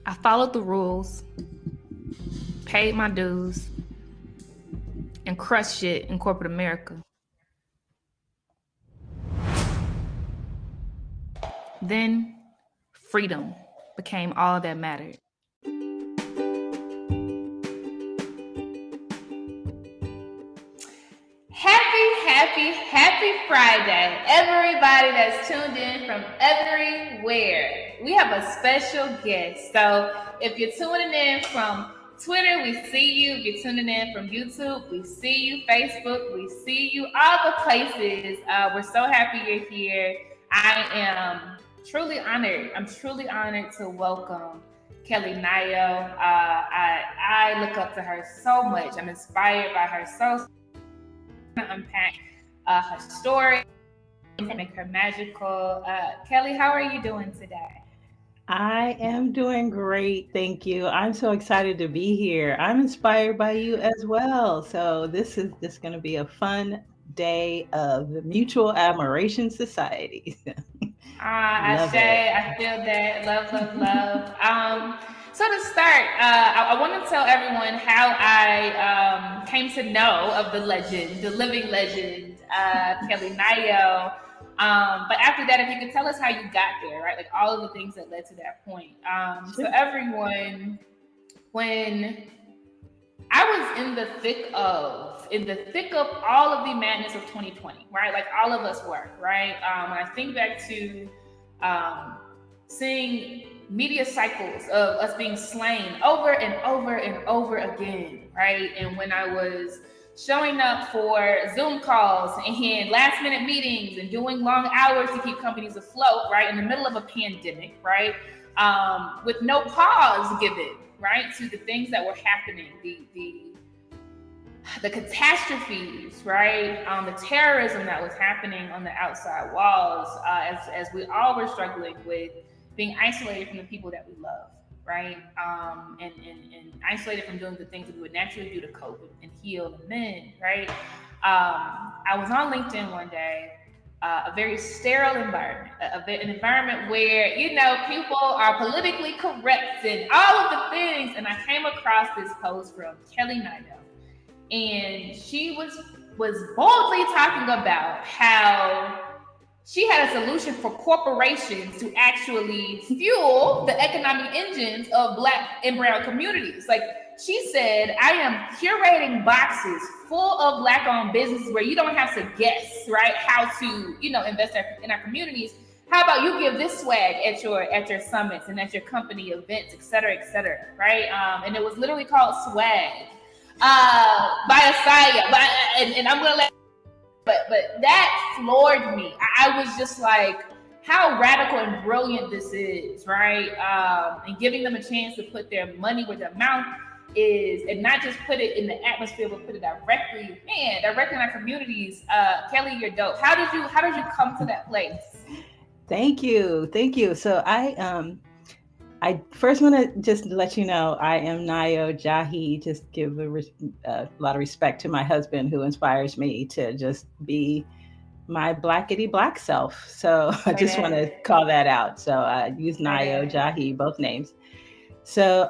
I followed the rules, paid my dues, and crushed shit in corporate America. Then freedom became all that mattered. Happy Friday, everybody that's tuned in from everywhere. We have a special guest. So if you're tuning in from Twitter, we see you. If you're tuning in from YouTube, we see you. Facebook, we see you. All the places. We're so happy you're here. I am truly honored. I'm truly honored to welcome Kelley Nayo. I look up to her so much. I'm inspired by her so unpack her story and make her magical. Kelley, how are you doing today? I am doing great. Thank you. I'm so excited to be here. I'm inspired by you as well. So this is just going to be a fun day of the Mutual Admiration Society. Love it. I feel that. Love. So to start, I want to tell everyone how I came to know of the legend, the living legend, Kelley Nayo. But after that, if you could tell us how you got there, right? Like all of the things that led to that point. So everyone, when I was in the thick of all of the madness of 2020, right? Like all of us were, right? When I think back to seeing media cycles of us being slain over and over and over again, right? And when I was showing up for Zoom calls and last minute meetings and doing long hours to keep companies afloat, right? In the middle of a pandemic, right? With no pause given, right? To the things that were happening, the catastrophes, right? The terrorism that was happening on the outside walls, as we all were struggling with being isolated from the people that we love, right? And isolated from doing the things that we would naturally do to cope and heal and mend, right? I was on LinkedIn one day, a very sterile environment, an environment where, people are politically correct and all of the things. And I came across this post from Kelley Nayo, and she was boldly talking about how she had a solution for corporations to actually fuel the economic engines of Black and Brown communities. Like she said, I am curating boxes full of Black-owned businesses where you don't have to guess, right, how to, invest in our communities. How about you give this swag at your summits and at your company events, et cetera, right? And it was literally called Swag by Asayo. And I'm gonna let. But that floored me. I was just like, how radical and brilliant this is, right? And giving them a chance to put their money where their mouth is, and not just put it in the atmosphere, but put it directly in our communities. Kelley, you're dope. How did you come to that place? Thank you. So I first want to just let you know I am Nayo-Jahi. Just give a lot of respect to my husband who inspires me to just be my blackety black self. So I just want to call that out. So I use Nayo-Jahi, both names. So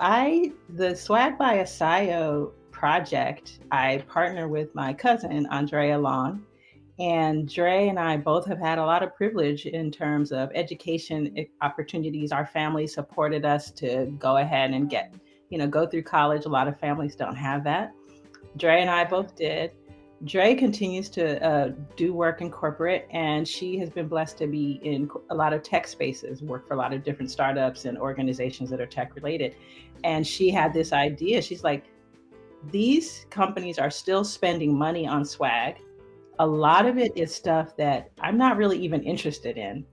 the Swag by Asayo project, I partner with my cousin, Andrea Long. And Dre and I both have had a lot of privilege in terms of education opportunities. Our family supported us to go ahead and go through college. A lot of families don't have that. Dre and I both did. Dre continues to do work in corporate, and she has been blessed to be in a lot of tech spaces, work for a lot of different startups and organizations that are tech related. And she had this idea. She's like, these companies are still spending money on swag. A lot of it is stuff that I'm not really even interested in.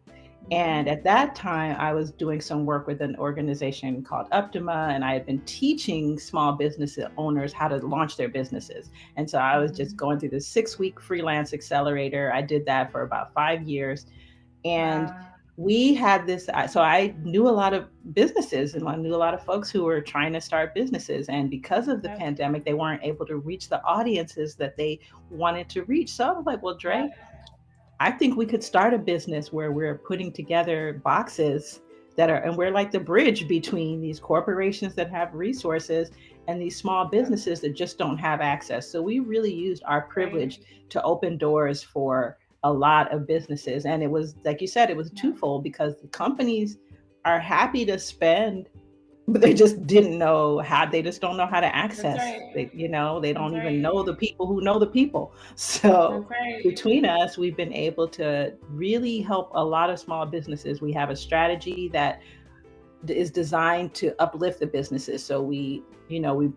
And at that time, I was doing some work with an organization called Uptima, and I had been teaching small business owners how to launch their businesses. And so I was just going through this 6-week freelance accelerator. I did that for about 5 years. And we had this, so I knew a lot of businesses and I knew a lot of folks who were trying to start businesses. And because of the pandemic, they weren't able to reach the audiences that they wanted to reach. So I was like, well, Dre, I think we could start a business where we're putting together boxes and we're like the bridge between these corporations that have resources and these small businesses that just don't have access. So we really used our privilege to open doors for a lot of businesses. And it was, like you said, it was twofold, because the companies are happy to spend, but they just didn't know how, they just don't know how to access. They, you know, they don't even know the people who know the people. So between us, we've been able to really help a lot of small businesses. We have a strategy that is designed to uplift the businesses. So we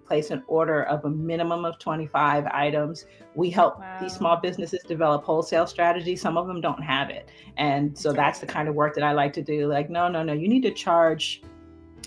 place an order of a minimum of 25 items. We help these small businesses develop wholesale strategies. Some of them don't have it. And so that's the kind of work that I like to do. Like, no, you need to charge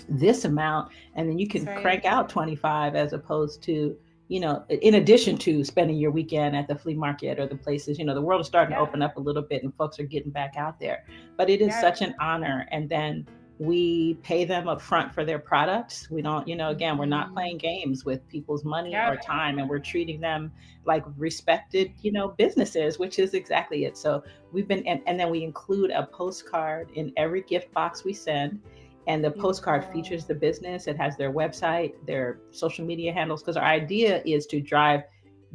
this amount, and then you can crank out 25, as opposed to, you know, in addition to spending your weekend at the flea market or the places. You know, the world is starting to open up a little bit and folks are getting back out there, but it is such an honor. And then we pay them up front for their products. We don't, you know, again, we're not playing games with people's money or time, and we're treating them like respected, you know, businesses, which is exactly it. So we've been, and then we include a postcard in every gift box we send. And the postcard features the business. It has their website, their social media handles, because our idea is to drive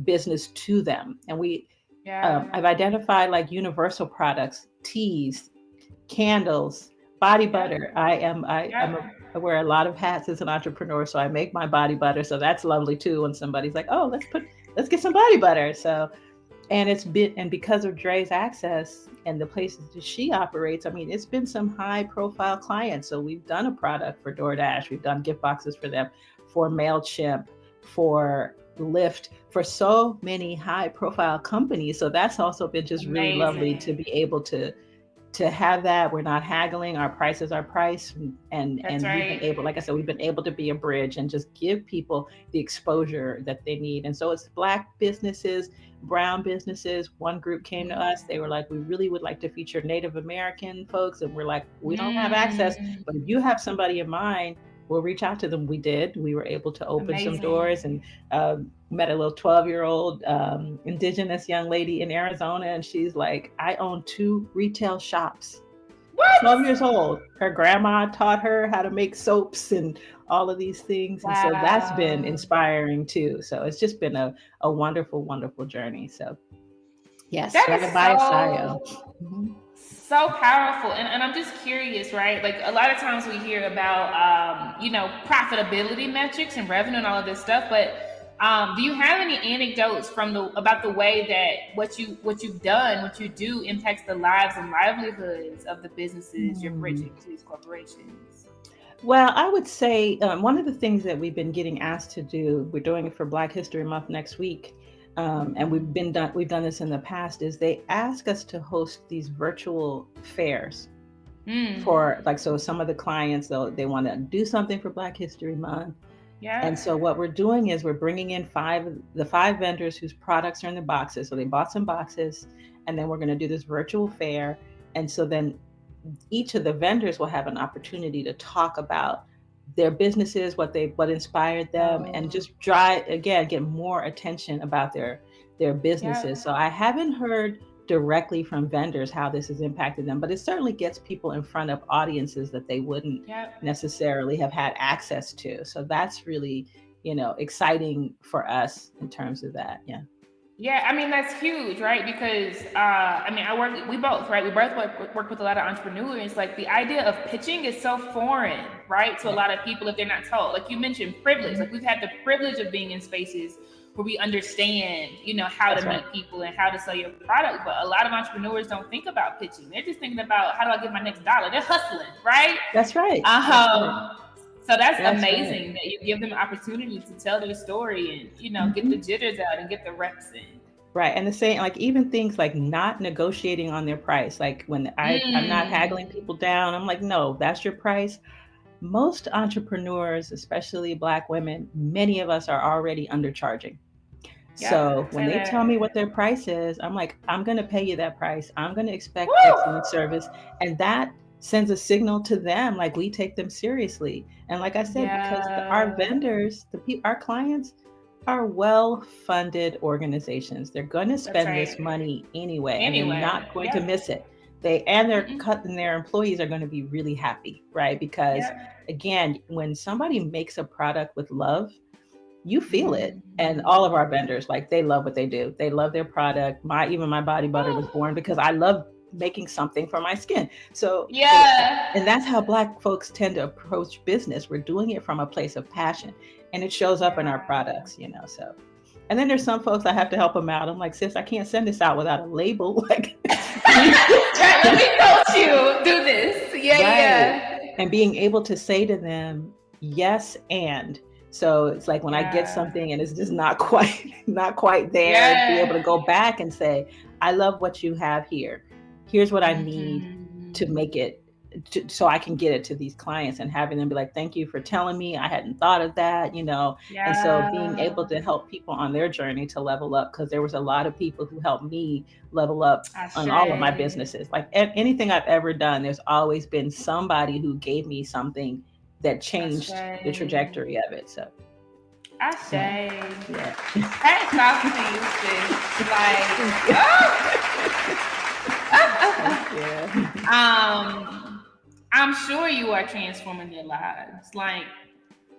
business to them. And I've identified like universal products, teas, candles, body butter. I wear a lot of hats as an entrepreneur, so I make my body butter. So that's lovely too, when somebody's like, oh, let's get some body butter. So, and because of Dre's access and the places that she operates, I mean, it's been some high profile clients. So we've done a product for DoorDash, we've done gift boxes for them, for MailChimp, for Lyft, for so many high profile companies. So that's also been just really lovely to be able to have that. We're not haggling. Our price is our price. And we've been able, like I said, we've been able to be a bridge and just give people the exposure that they need. And so it's Black businesses, brown businesses. One group came to us. They were like, we really would like to feature Native American folks. And we're like, we don't have access, but if you have somebody in mind, we'll reach out to them. We did. We were able to open some doors, and met a little 12-year-old indigenous young lady in Arizona. And she's like, I own 2 retail shops. What? 12 years old. Her grandma taught her how to make soaps and all of these things. And so that's been inspiring too. So it's just been a wonderful, wonderful journey. So yes, that is so powerful. And I'm just curious, right? Like, a lot of times we hear about, you know, profitability metrics and revenue and all of this stuff, but do you have any anecdotes about the way that what you do impacts the lives and livelihoods of the businesses you're bridging to these corporations? Well, I would say one of the things that we've been getting asked to do, we're doing it for Black History Month next week, and we've done this in the past, is they ask us to host these virtual fairs for, like, so some of the clients, they want to do something for Black History Month. Yeah. And so what we're doing is we're bringing in 5 vendors whose products are in the boxes. So they bought some boxes, and then we're going to do this virtual fair. And so then each of the vendors will have an opportunity to talk about their businesses, what inspired them, and just get more attention about their businesses. Yeah. So I haven't heard directly from vendors how this has impacted them, but it certainly gets people in front of audiences that they wouldn't necessarily have had access to. So that's really, you know, exciting for us in terms of that. Yeah. Yeah, I mean, that's huge, right? Because, we both work with a lot of entrepreneurs. Like, the idea of pitching is so foreign, right? To a lot of people if they're not told. Like you mentioned, privilege. Like, we've had the privilege of being in spaces where we understand, you know, how to meet people and how to sell your product. But a lot of entrepreneurs don't think about pitching. They're just thinking about, how do I get my next dollar? They're hustling, right? That's right. So that's amazing that you give them the opportunity to tell their story and, you know, get the jitters out and get the reps in. Right. And the same, like, even things like not negotiating on their price. Like, when I'm not haggling people down, I'm like, no, that's your price. Most entrepreneurs, especially Black women, many of us are already undercharging. So when they tell me what their price is, I'm like, I'm going to pay you that price. I'm going to expect excellent service. And that sends a signal to them, like, we take them seriously. And like I said, because our vendors, our clients are well-funded organizations. They're going to spend this money anyway, and they're not going to miss it. their employees are going to be really happy, right? Because again, when somebody makes a product with love, you feel it. And all of our vendors, like, they love what they do. They love their product. Even my body butter was born because I love making something for my skin. So and that's how Black folks tend to approach business. We're doing it from a place of passion, and it shows up in our products, so. And then there's some folks I have to help them out. I'm like, sis, I can't send this out without a label. Like, right, let me coach you. Do this. Yeah. And being able to say to them, yes, and. So it's like when I get something and it's just not quite there, to be able to go back and say, I love what you have here. Here's what I need to make it, so I can get it to these clients, and having them be like, thank you for telling me, I hadn't thought of that, And so being able to help people on their journey to level up, because there was a lot of people who helped me level up on all of my businesses. Like anything I've ever done, there's always been somebody who gave me something that changed the trajectory of it. So I say, hats off to you, sis. Like, I'm sure you are transforming their lives. Like,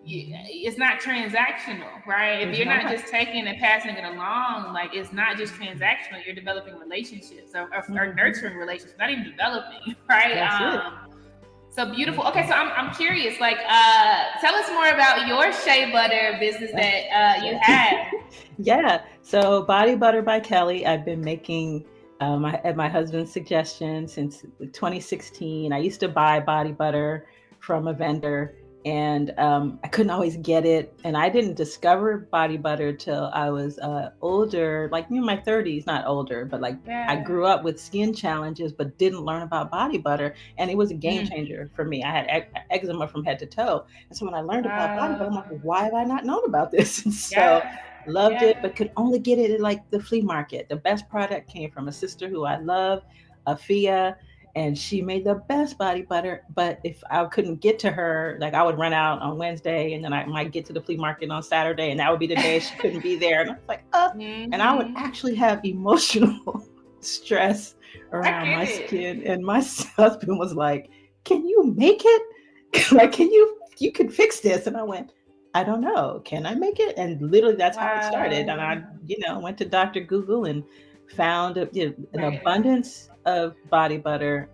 it's not transactional, right? If you're not just taking and passing it along, like, it's not just transactional. You're developing relationships or nurturing relationships, not even developing, right? That's it. So beautiful. Okay, so I'm curious. Like, tell us more about your shea butter business that you had. So Body Butter by Kelley, I've been making at my husband's suggestion since 2016. I used to buy body butter from a vendor, and I couldn't always get it. And I didn't discover body butter till I was older, like in my 30s, not older, but like I grew up with skin challenges, but didn't learn about body butter. And it was a game changer for me. I had eczema from head to toe. And so when I learned about body butter, I'm like, why have I not known about this? And so loved it, but could only get it at like the flea market. The best product came from a sister who I love, Afia. And she made the best body butter. But if I couldn't get to her, like, I would run out on Wednesday, and then I might get to the flea market on Saturday, and that would be the day she couldn't be there. And I was like, and I would actually have emotional stress around my skin. And my husband was like, can you make it? Like, you could fix this? And I went, I don't know. Can I make it? And literally that's how it started. And I, went to Dr. Google and found an abundance of body butter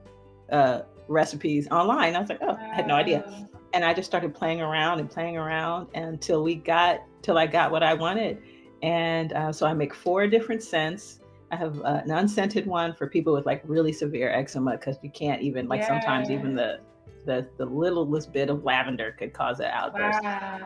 recipes online. I was like, I had no idea. And I just started playing around until I got what I wanted. And so I make 4 different scents. I have an unscented one for people with like really severe eczema, because you can't even sometimes even the littlest bit of lavender could cause an outburst.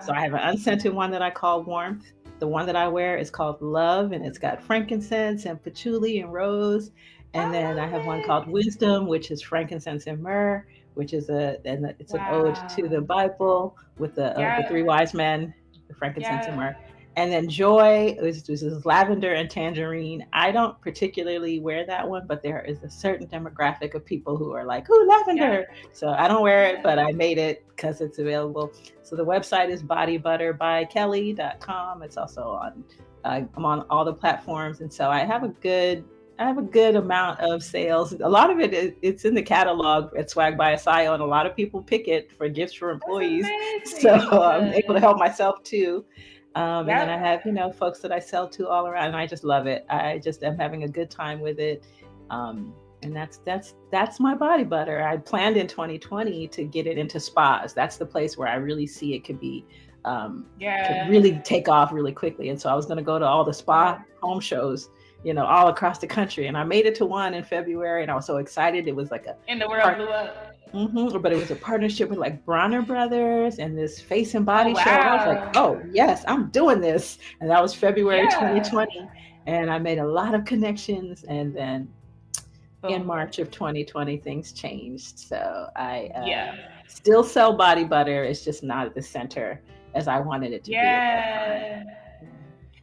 So I have an unscented one that I call Warmth. The one that I wear is called Love, and it's got frankincense and patchouli and rose. And then I have one called Wisdom, which is frankincense and myrrh, which is it's an ode to the Bible with the 3 wise men, the frankincense and myrrh. And then Joy is lavender and tangerine. I don't particularly wear that one, but there is a certain demographic of people who are like, ooh, lavender. So I don't wear it, but I made it because it's available. So the website is bodybutterbykelley.com. It's also on, I'm on all the platforms. And so I have a good amount of sales. A lot of it's in the catalog at Swag by Asayo, and a lot of people pick it for gifts for employees. So I'm able to help myself too. And then I have, folks that I sell to all around, and I just love it. I just am having a good time with it. And that's my body butter. I planned in 2020 to get it into spas. That's the place where I really see it could be, could really take off really quickly. And so I was going to go to all the spa home shows, all across the country. And I made it to one in February, and I was so excited. It was like and the world blew up. But it was a partnership with like Bronner Brothers and this face and body show. I was like, oh yes, I'm doing this. And that was February 2020. And I made a lot of connections. And then in March of 2020, things changed. So I still sell body butter. It's just not at the center as I wanted it to be at that time.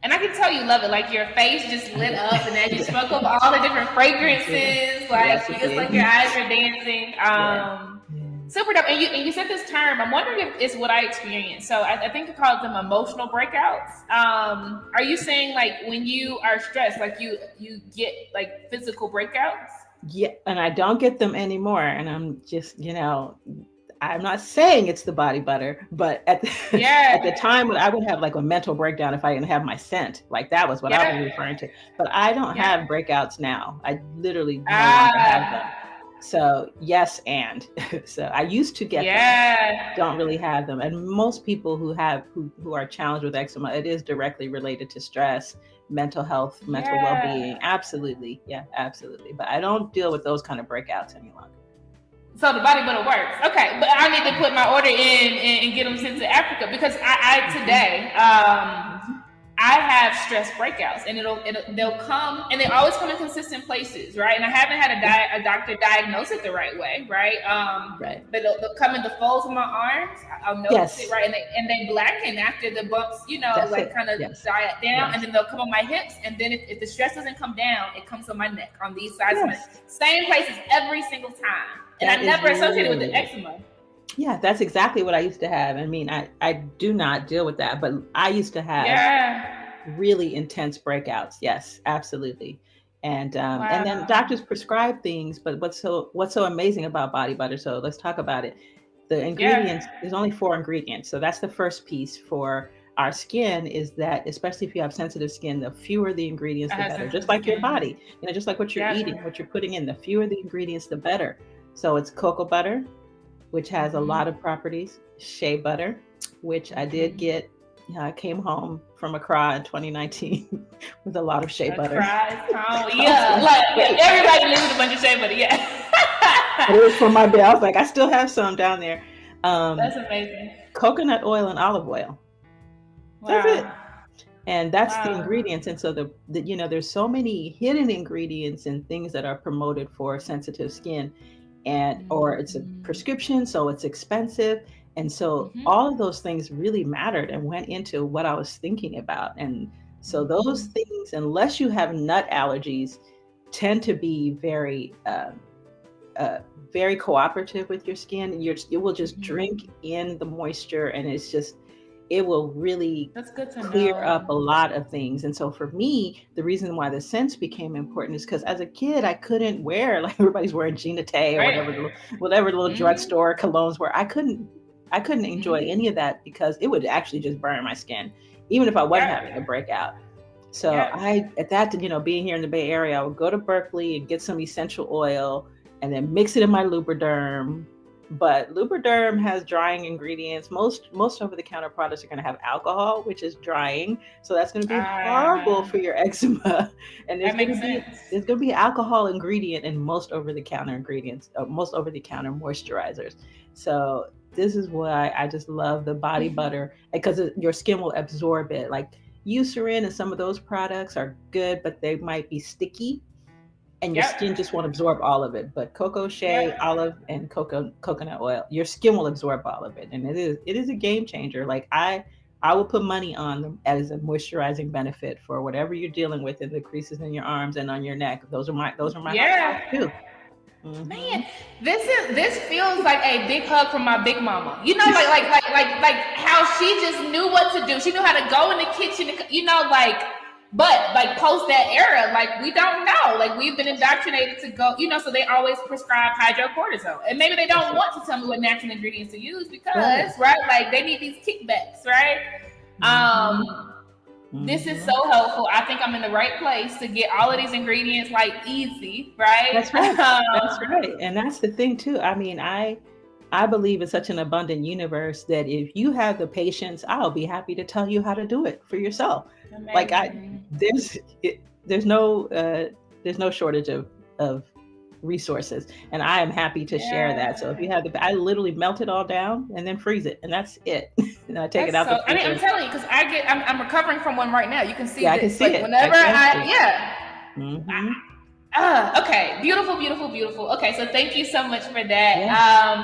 And I can tell you love it. Like, your face just lit up, and as you spoke of all the different fragrances, like it's like your eyes are dancing. Super dope. And you said this term. I'm wondering if it's what I experienced. So I think you called them emotional breakouts. Are you saying like when you are stressed, like you get like physical breakouts? Yeah, and I don't get them anymore. And I'm just, I'm not saying it's the body butter, but at the, Yeah. at the time when I would have like a mental breakdown if I didn't have my scent, like that was what I was referring to. But I don't have breakouts now. I literally no longer have them. So yes, and so I used to get them, don't really have them. And most people who are challenged with eczema, it is directly related to stress, mental health, mental well-being. Absolutely. Yeah, absolutely. But I don't deal with those kind of breakouts any longer. So the body butter works. Okay, but I need to put my order in and get them sent to Africa, because I today I have stress breakouts, and they'll come, and they always come in consistent places, right? And I haven't had a doctor diagnose it the right way, right? Right. But they'll come in the folds of my arms. I'll notice it, right? And they blacken after the bumps, That's like it. kind of Yes. die down, and then they'll come on my hips, and then if the stress doesn't come down, it comes on my neck, on these sides of my neck. Same places every single time. And I never associated with the eczema. Yeah, that's exactly what I used to have. I mean, I do not deal with that, but I used to have really intense breakouts. Yes, absolutely. And and then doctors prescribe things, but what's so amazing about body butter? So let's talk about it. The ingredients, there's only 4 ingredients. So that's the first piece for our skin, is that especially if you have sensitive skin, the fewer the ingredients, the better. Just like your body, just like what you're eating, what you're putting in, the fewer the ingredients, the better. So it's cocoa butter, which has a lot of properties. Shea butter, which I did get. I came home from Accra in 2019 with a lot of shea butter. Yeah, like everybody lives with a bunch of shea butter. Yeah. It was for my bill. I was like, I still have some down there. That's amazing. Coconut oil and olive oil. That's it. And that's the ingredients. And so there's so many hidden ingredients and things that are promoted for sensitive skin, and or it's a prescription, so it's expensive. And so all of those things really mattered and went into what I was thinking about. And so those things, unless you have nut allergies, tend to be very very cooperative with your skin. It will just drink in the moisture, and it will really clear up a lot of things. And so for me, the reason why the scents became important is because as a kid, I couldn't wear, like everybody's wearing Gina Tay or whatever little drugstore colognes were. I couldn't enjoy any of that because it would actually just burn my skin, even if I wasn't having a breakout. So being here in the Bay Area, I would go to Berkeley and get some essential oil and then mix it in my Lubriderm. But Lubriderm has drying ingredients. Most over-the-counter products are going to have alcohol, which is drying. So that's going to be horrible for your eczema. And there's going to be alcohol ingredient in most over-the-counter ingredients, most over-the-counter moisturizers. So this is why I just love the body butter, because your skin will absorb it. Like Eucerin and some of those products are good, but they might be sticky. And your skin just won't absorb all of it. But cocoa, shea, olive, and coconut oil, your skin will absorb all of it. And it is a game changer. Like I will put money on them as a moisturizing benefit for whatever you're dealing with in the creases in your arms and on your neck. Those are my hot too. Man, this feels like a big hug from my big mama. Like how she just knew what to do. She knew how to go in the kitchen, but like post that era, like we don't know. Like we've been indoctrinated to go, so they always prescribe hydrocortisone. And maybe they don't want to tell me what natural ingredients to use because, like they need these kickbacks, right? This is so helpful. I think I'm in the right place to get all of these ingredients like easy, right? That's right. That's right. And that's the thing too. I mean, I believe in such an abundant universe that if you have the patience, I'll be happy to tell you how to do it for yourself. Amazing. Like there's no shortage of resources, and I am happy to share that. So if you have I literally melt it all down and then freeze it, and that's it. And I take it out. I mean, I'm telling you, because I'm recovering from one right now. You can see. Yeah, I can see it. Whenever okay, beautiful. Okay, so thank you so much for that. Yeah.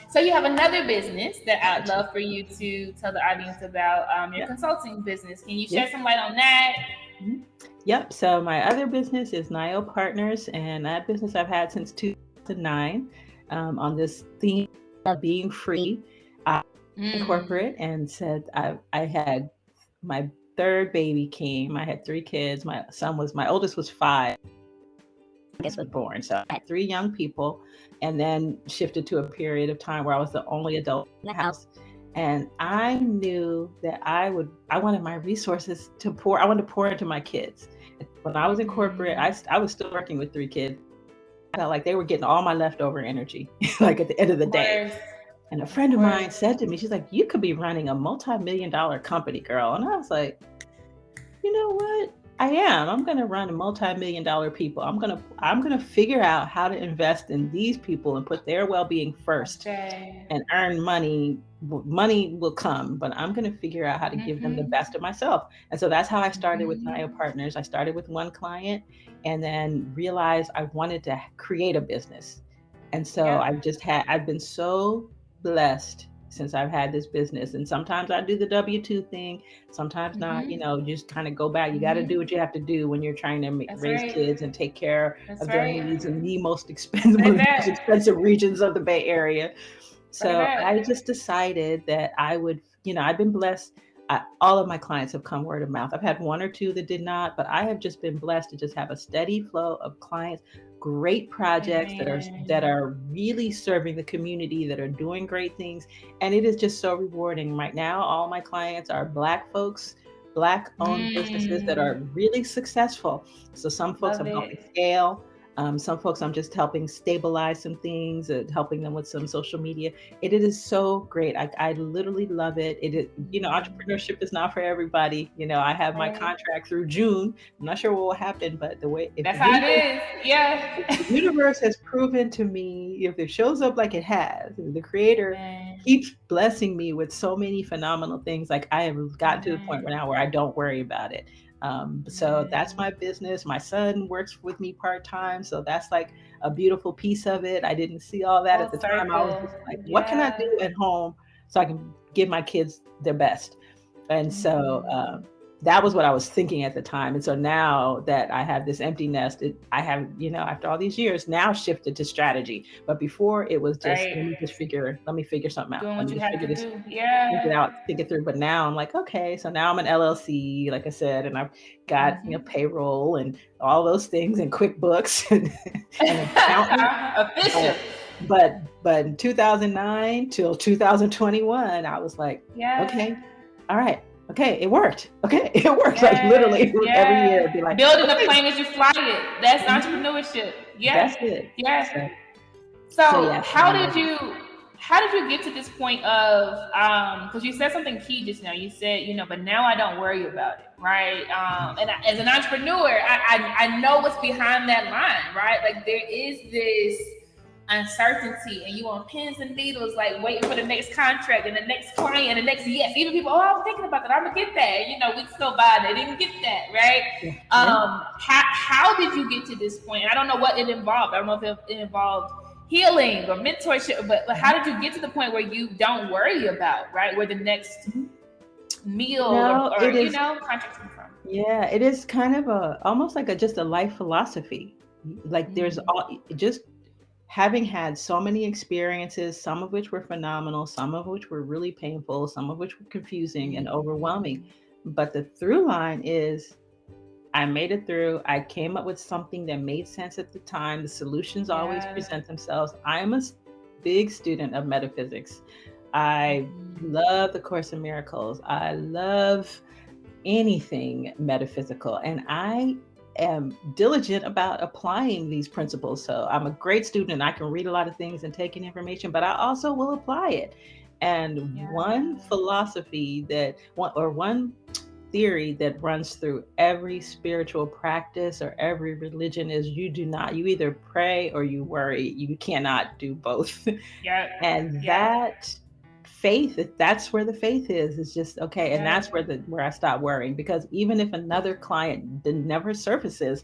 So you have another business that I'd love for you to tell the audience about, your consulting business. Can you shed some light on that? Yep. So my other business is Nayo Partners, and that business I've had since 2009 on this theme of being free. In corporate, and said I had my third baby came. I had 3 kids. My oldest was 5. was born. So I had 3 young people, and then shifted to a period of time where I was the only adult in the house. And I knew that I wanted my resources to I wanted to pour into my kids. When I was in corporate, I was still working with 3 kids. I felt like they were getting all my leftover energy, like at the end of the day. And a friend of mine said to me, she's like, you could be running a multi-million-dollar company, girl. And I was like, you know what? I am. I'm going to run a multi-million-dollar people. I'm going to figure out how to invest in these people and put their well-being first and earn money. Money will come, but I'm going to figure out how to give them the best of myself. And so that's how I started with Nayo Partners. I started with 1 client and then realized I wanted to create a business. And so I've been so blessed since I've had this business. And sometimes I do the W-2 thing, sometimes not, just kind of go back. You got to do what you have to do when you're trying to raise kids and take care of their needs in the most expensive regions of the Bay Area. So I just decided that I would, I've been blessed. All of my clients have come word of mouth. I've had 1 or 2 that did not, but I have just been blessed to just have a steady flow of clients, great projects that are really serving the community, that are doing great things. And it is just so rewarding. Right now, all my clients are Black folks, Black-owned businesses that are really successful. So some folks I'm helping scale. Some folks I'm just helping stabilize some things, helping them with some social media. It is so great. I literally love it. It is, entrepreneurship is not for everybody. I have my contract through June. I'm not sure what will happen, but that's how it is. Yeah. If the universe has proven to me, if it shows up like it has, the Creator keeps blessing me with so many phenomenal things. Like I have gotten to the point now where I don't worry about it. So that's my business. My son works with me part-time. So that's like a beautiful piece of it. I didn't see all that at the time. I was just like, what can I do at home so I can give my kids their best? And so that was what I was thinking at the time. And so now that I have this empty nest, I have, after all these years, now shifted to strategy. But before it was just, let me figure something out. Let me just figure this out, think it through. But now I'm like, okay, so now I'm an LLC, like I said, and I've got, payroll and all those things and QuickBooks and accountant. But in 2009 till 2021, I was like, okay, all right. Okay, it worked. Okay, it worked. Like literally every year, it'd be like building a plane as you fly it. That's entrepreneurship. Yeah, that's it. Yeah. So how did you get to this point of because you said something key just now. You said but now I don't worry about it, right? And as an entrepreneur, I know what's behind that line, right? Like there is this uncertainty and you on pins and needles, like waiting for the next contract and the next client and the next yes. Even people, I'm thinking about that, I'm gonna get that. We still buy it, didn't get that, right? How did you get to this point? And I don't know what it involved. I don't know if it involved healing or mentorship, but how did you get to the point where you don't worry about, right, where the next meal or contract comes from? Yeah, it is kind of almost like just a life philosophy. Like there's just having had so many experiences, some of which were phenomenal, some of which were really painful, some of which were confusing and overwhelming. But the through line is I made it through. I came up with something that made sense at the time. The solutions always present themselves. I'm a big student of metaphysics. I love the Course in Miracles. I love anything metaphysical. And I am diligent about applying these principles. So I'm a great student and I can read a lot of things and take in information, but I also will apply it. And one philosophy one theory that runs through every spiritual practice or every religion is you either pray or you worry. You cannot do both. That faith, that's where the faith is just okay. And that's where I stop worrying, because even if another client never surfaces,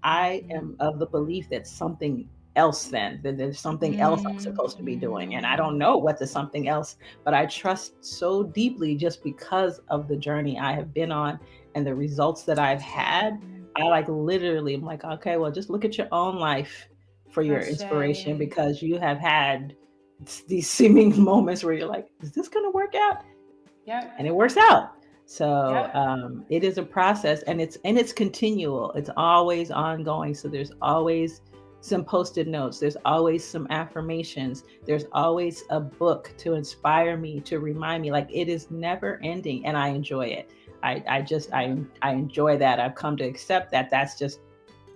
I am of the belief that something else that there's something else I'm supposed to be doing. And I don't know what the something else, but I trust so deeply just because of the journey I have been on and the results that I've had. I'm like, okay, well, just look at your own life for your inspiration, because you have had these seeming moments where you're like, is this going to work out? And it works out. So Yep. it is a process, and it's continual. It's always ongoing. So there's always some post-it notes. There's always some affirmations. There's always a book to inspire me, to remind me. Like, it is never ending, and I enjoy it. I enjoy that. I've come to accept that that's just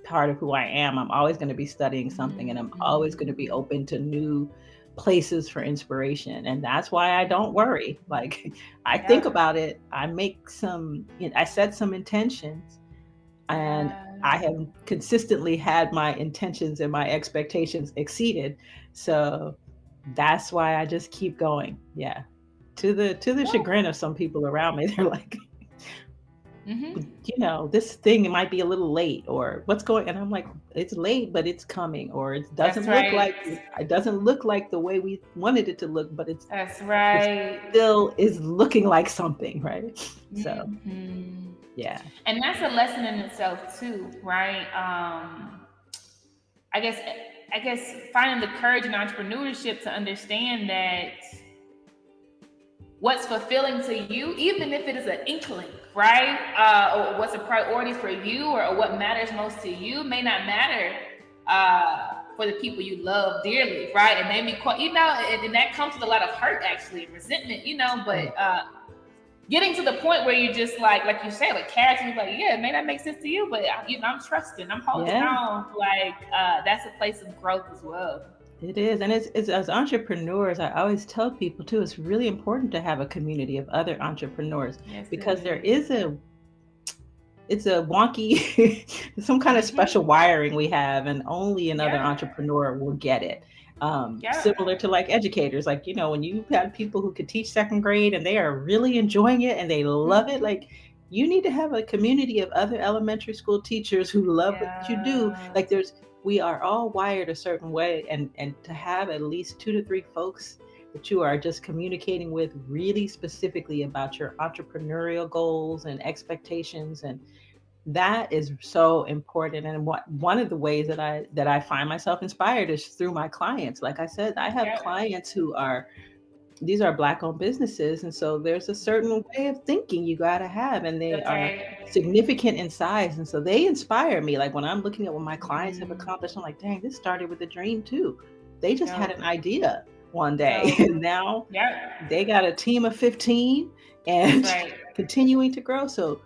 part of who I am. I'm always going to be studying something, and I'm always going to be open to new places for inspiration. And that's why I don't worry. Like, I think about it, I set some intentions, and I have consistently had my intentions and my expectations exceeded. So that's why I just keep going. Yeah. To the chagrin of some people around me. They're like, this thing might be a little late, or what's going, and I'm like, it's late, but it's coming, or it doesn't look like the way we wanted it to look, but it's it still is looking like something, right? So yeah. And that's a lesson in itself too, right? I guess finding the courage in entrepreneurship to understand that what's fulfilling to you, even if it is an inkling, right? Or what's a priority for you, or what matters most to you, may not matter for the people you love dearly, right? And they be quite, and that comes with a lot of hurt, actually, and resentment, but getting to the point where you're just like you said, like casually, like, yeah, it may not make sense to you, but I'm trusting, I'm holding on. Like that's a place of growth as well. It is. And it's as entrepreneurs, I always tell people too, it's really important to have a community of other entrepreneurs, because it's a wonky, some kind of special wiring we have, and only another entrepreneur will get it. Similar to like educators, like, when you have people who could teach second grade and they are really enjoying it and they love it, like, you need to have a community of other elementary school teachers who love what you do. Like, we are all wired a certain way, and to have at least 2 to 3 folks that you are just communicating with really specifically about your entrepreneurial goals and expectations, and that is so important. And one of the ways that I find myself inspired is through my clients. Like I said, I have clients these are Black-owned businesses, and so there's a certain way of thinking you got to have, and they are significant in size, and so they inspire me. Like, when I'm looking at what my clients have accomplished, I'm like, dang, this started with a dream too. They just had an idea one day, and now they got a team of 15 and continuing to grow. So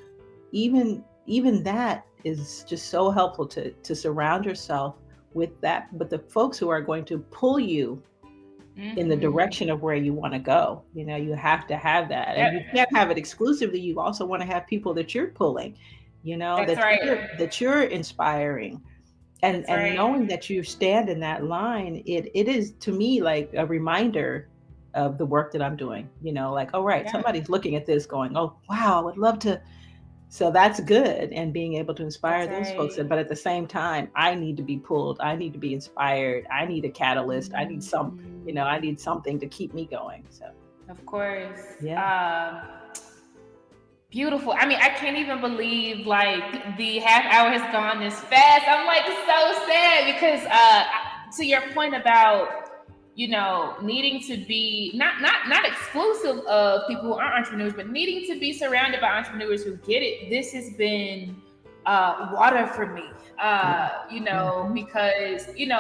even that is just so helpful, to surround yourself with the folks who are going to pull you in the direction of where you want to go. You have to have that. And you can't have it exclusively. You also want to have people that you're pulling, that you're inspiring. And knowing that you stand in that line, it is, to me, like a reminder of the work that I'm doing. Like, oh, right, somebody's looking at this going, oh, wow, I would love to. So that's good, and being able to inspire those folks. But at the same time, I need to be pulled. I need to be inspired. I need a catalyst. I need I need something to keep me going. So, of course. Beautiful. I mean, I can't even believe like the half hour has gone this fast. I'm like so sad, because to your point about needing to be not exclusive of people who aren't entrepreneurs, but needing to be surrounded by entrepreneurs who get it. This has been water for me, because and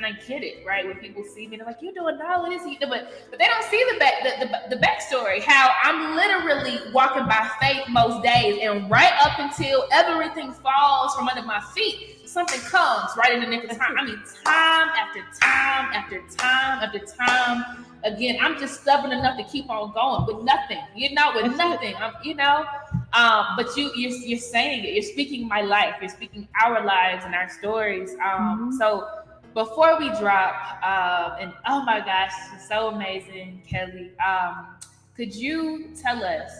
I get it, right? When people see me, they're like, "You're doing all this," but they don't see the backstory. How I'm literally walking by faith most days, and right up until everything falls from under my feet, something comes right in the nick of time. I mean, time after time after time after time. Again, I'm just stubborn enough to keep on going with nothing, with nothing. But you're saying it. You're speaking my life. You're speaking our lives and our stories. So before we drop, and oh my gosh, it's so amazing, Kelley. Could you tell us,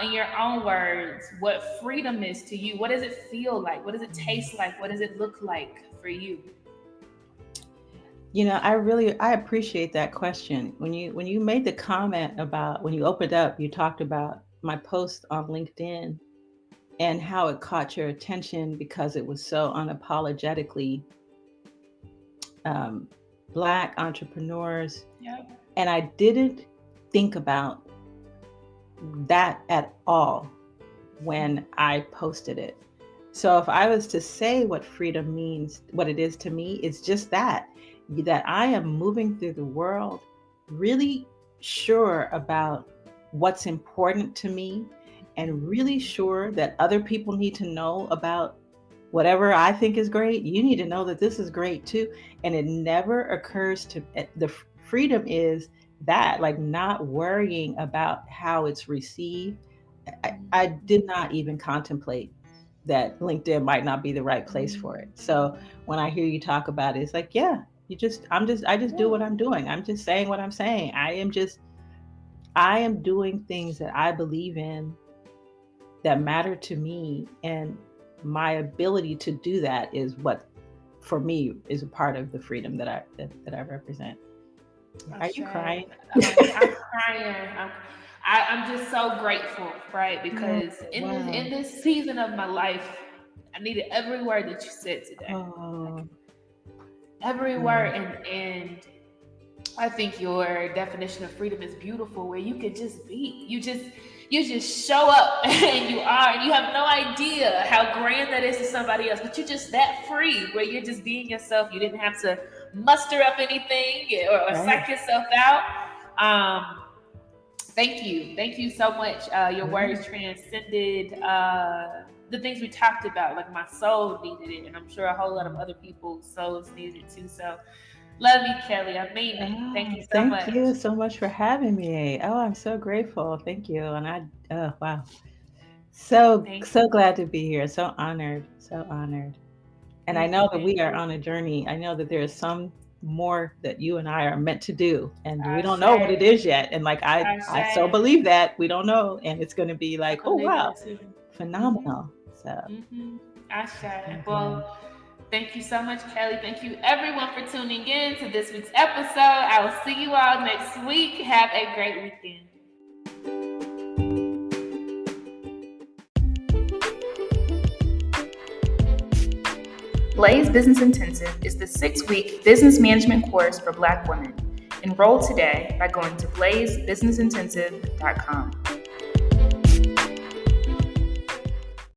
in your own words, what freedom is to you? What does it feel like? What does it taste like? What does it look like for you? I appreciate that question. When you made the comment about, when you opened up, you talked about my post on LinkedIn and how it caught your attention because it was so unapologetically Black entrepreneurs. And I didn't think about that at all when I posted it. So if I was to say what freedom means, what it is to me, it's just that I am moving through the world really sure about what's important to me and really sure that other people need to know about whatever I think is great. You need to know that this is great too. And it never occurs to, the freedom is that, like, not worrying about how it's received. I did not even contemplate that LinkedIn might not be the right place for it. So when I hear you talk about it, it's like, yeah, I just do what I'm doing. I'm just saying what I'm saying. I am doing things that I believe in, that matter to me, and my ability to do that is what, for me, is a part of the freedom that I represent. Are you crying? I'm crying. I'm just so grateful, right? Because in this season of my life, I needed every word that you said today. Like, every word, and I think your definition of freedom is beautiful, where you could just be. You just show up and you have no idea how grand that is to somebody else, but you're just that free, where you're just being yourself. You didn't have to muster up anything or psych yourself out. Thank you so much. Your words transcended the things we talked about. Like, my soul needed it, and I'm sure a whole lot of other people's souls needed it too. So love you, Kelley. I mean it. Thank you so much. Thank you so much for having me. Oh, I'm so grateful. Thank you. And wow. So glad to be here. So honored. And I know that we are on a journey. I know that there is some more that you and I are meant to do, and we don't know what it is yet. And like, I so believe that we don't know, and it's going to be like, oh wow, phenomenal. So well, thank you so much, Kelley. Thank you everyone for tuning in to this week's episode. I will see you all next week. Have a great weekend. Blaze Business Intensive is the 6-week business management course for Black women. Enroll today by going to blazebusinessintensive.com.